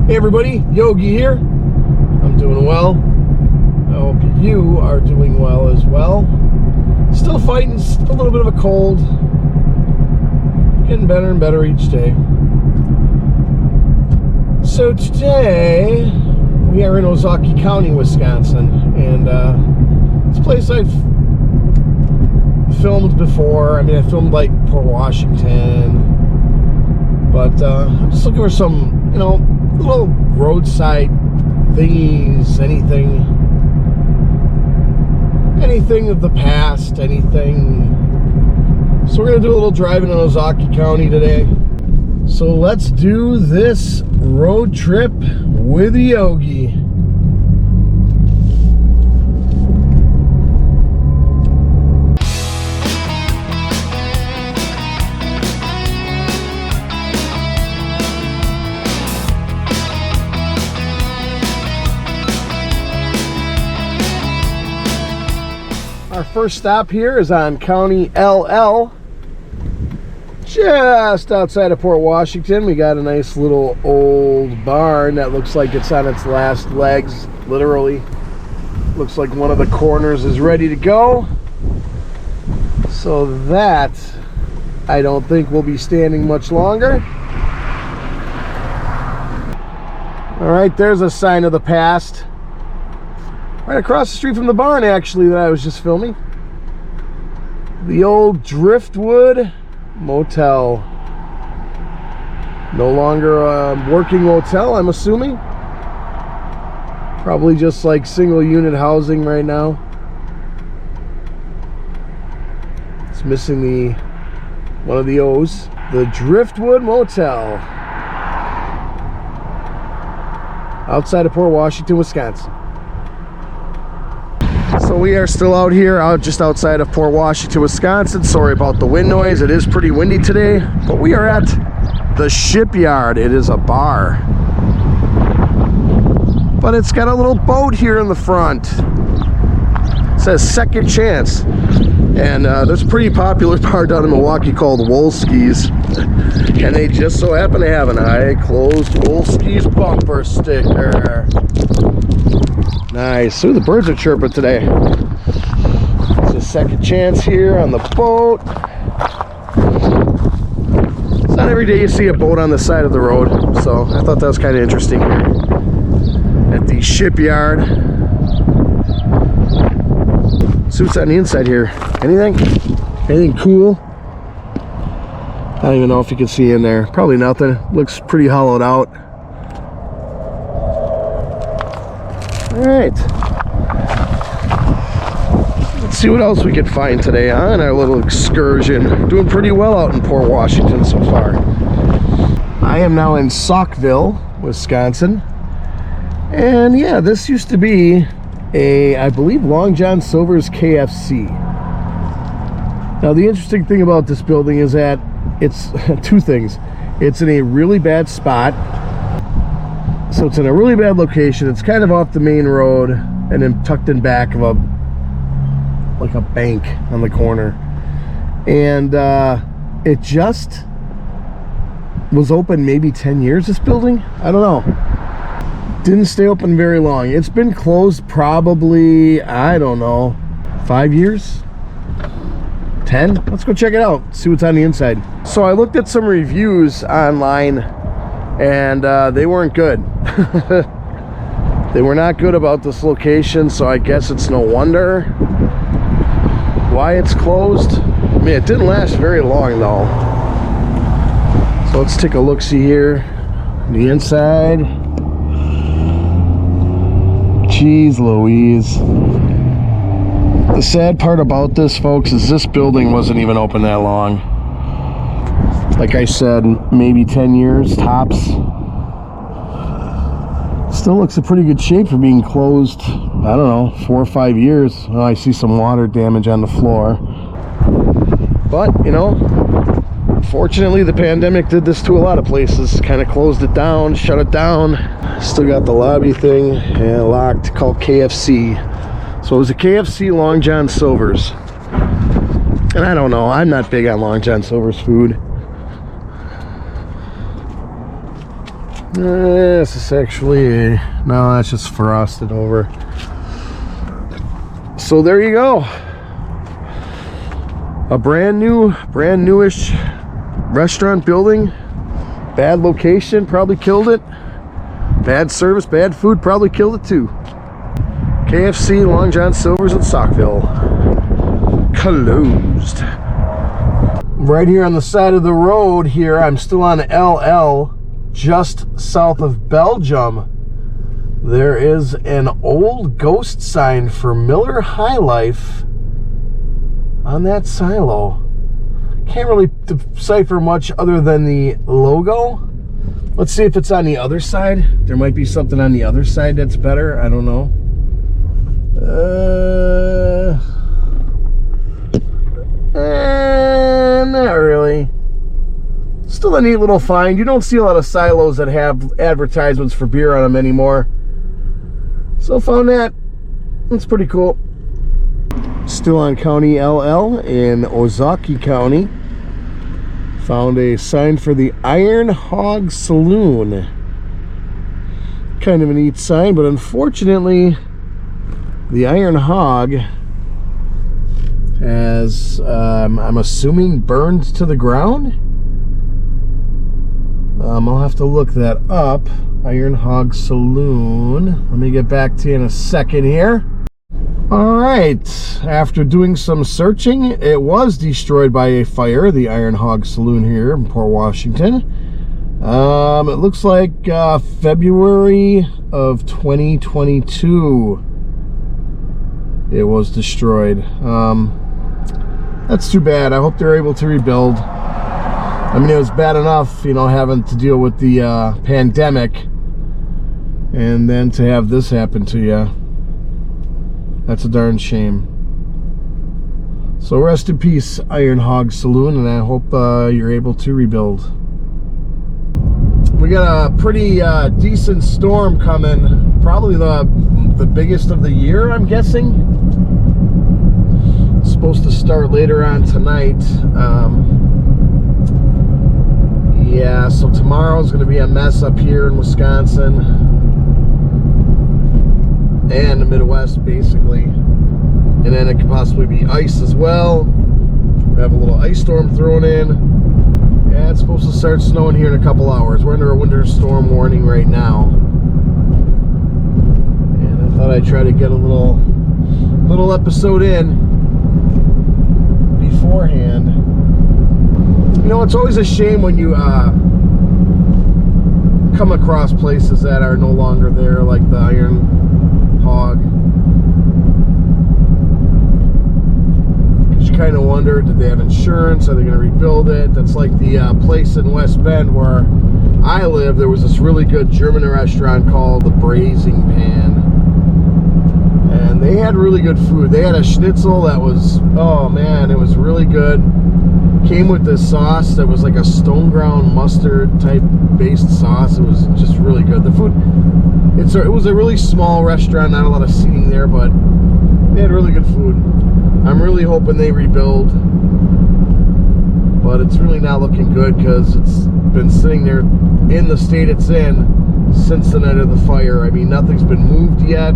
Hey everybody, Yogi here. I'm doing well. I hope you are doing well as well. Still fighting a little bit of a cold. Getting better and better each day. So today, we are in Ozaukee County, Wisconsin. And it's a place I've filmed before. I mean, I filmed like Port Washington. But I'm just looking for some, little roadside thingies, anything of the past, anything. So we're gonna do a little driving in Ozaukee County today. So let's do this road trip with Yogi. Our first stop here is on County LL, just outside of Port Washington. We got a nice little old barn that looks like it's on its last legs, literally. Looks like one of the corners is ready to go. So that, I don't think we'll be standing much longer. All right, there's a sign of the past. Right across the street from the barn, actually, that I was just filming. The old Driftwood Motel. No longer a working motel, I'm assuming. Probably just like single unit housing right now. It's missing one of the O's. The Driftwood Motel. Outside of Port Washington, Wisconsin. So we are still out here, just outside of Port Washington, Wisconsin. Sorry about the wind noise. It is pretty windy today, but we are at the shipyard. It is a bar, but it's got a little boat here in the front. It says Second Chance, and there's a pretty popular bar down in Milwaukee called Wolski's, and they just so happen to have an eye closed Wolski's bumper sticker. Nice. So the birds are chirping today. It's a Second Chance here on the boat. It's not every day you see a boat on the side of the road, so I thought that was kind of interesting here at the shipyard. See what's on the inside here. Anything cool? I don't even know if you can see in there. Probably nothing. Looks pretty hollowed out. Alright, let's see what else we can find today on our little excursion. Doing pretty well out in Port Washington so far. I am now in Saukville, Wisconsin. And yeah, this used to be I believe Long John Silver's KFC. Now the interesting thing about this building is that it's two things. It's in a really bad spot. So it's in a really bad location. It's kind of off the main road and then tucked in back of a bank on the corner. And it just was open maybe 10 years, this building? I don't know. Didn't stay open very long. It's been closed probably, I don't know, 5 years? 10? Let's go check it out, see what's on the inside. So I looked at some reviews online, and they weren't good. They were not good about this location, so I guess it's no wonder why it's closed. I mean, it didn't last very long though. So let's take a look-see here. The inside. Jeez Louise. The sad part about this, folks, is this building wasn't even open that long. Like I said, maybe 10 years tops. Still looks in pretty good shape for being closed, I don't know, 4 or 5 years. Oh, I see some water damage on the floor. But, unfortunately the pandemic did this to a lot of places. Kind of closed it down, shut it down. Still got the lobby thing locked, called KFC. So it was a KFC Long John Silver's. And I don't know, I'm not big on Long John Silver's food. This is actually, no, that's just frosted over. So there you go. A brand newish restaurant building. Bad location, probably killed it. Bad service, bad food, probably killed it too. KFC, Long John Silver's in Saukville. Closed. Right here on the side of the road here, I'm still on LL, just south of Belgium. There is an old ghost sign for Miller High Life on that silo. Can't really decipher much other than the logo. Let's see if it's on the other side. There might be something on the other side that's better. I don't know. Not really. Still a neat little find. You don't see a lot of silos that have advertisements for beer on them anymore. So found that. That's pretty cool. Still on County LL in Ozaukee County. Found a sign for the Iron Hog Saloon. Kind of a neat sign, but unfortunately the Iron Hog has, I'm assuming, burned to the ground. I'll have to look that up. Iron Hog Saloon. Let me get back to you in a second here. Alright, after doing some searching, it was destroyed by a fire, the Iron Hog Saloon here in Port Washington. It looks like February of 2022 it was destroyed. That's too bad. I hope they're able to rebuild. I mean, it was bad enough, you know, having to deal with the pandemic, and then to have this happen to you. That's a darn shame. So rest in peace, Iron Hog Saloon, and I hope you're able to rebuild. We got a pretty decent storm coming. Probably the biggest of the year, I'm guessing. It's supposed to start later on tonight. Yeah, so tomorrow's going to be a mess up here in Wisconsin and the Midwest, basically. And then it could possibly be ice as well. We have a little ice storm thrown in. Yeah, it's supposed to start snowing here in a couple hours. We're under a winter storm warning right now. And I thought I'd try to get a little episode in beforehand. You know, it's always a shame when you come across places that are no longer there, like the Iron Hog. Because you kind of wonder, did they have insurance? Are they going to rebuild it? That's like the place in West Bend where I live. There was this really good German restaurant called the Braising Pan. And they had really good food. They had a schnitzel that was, oh man, it was really good. Came with this sauce that was like a stone ground mustard type based sauce. It was just really good. The food, it was a really small restaurant, not a lot of seating there, but they had really good food. I'm really hoping they rebuild, but it's really not looking good because it's been sitting there in the state it's in since the night of the fire. I mean, nothing's been moved yet.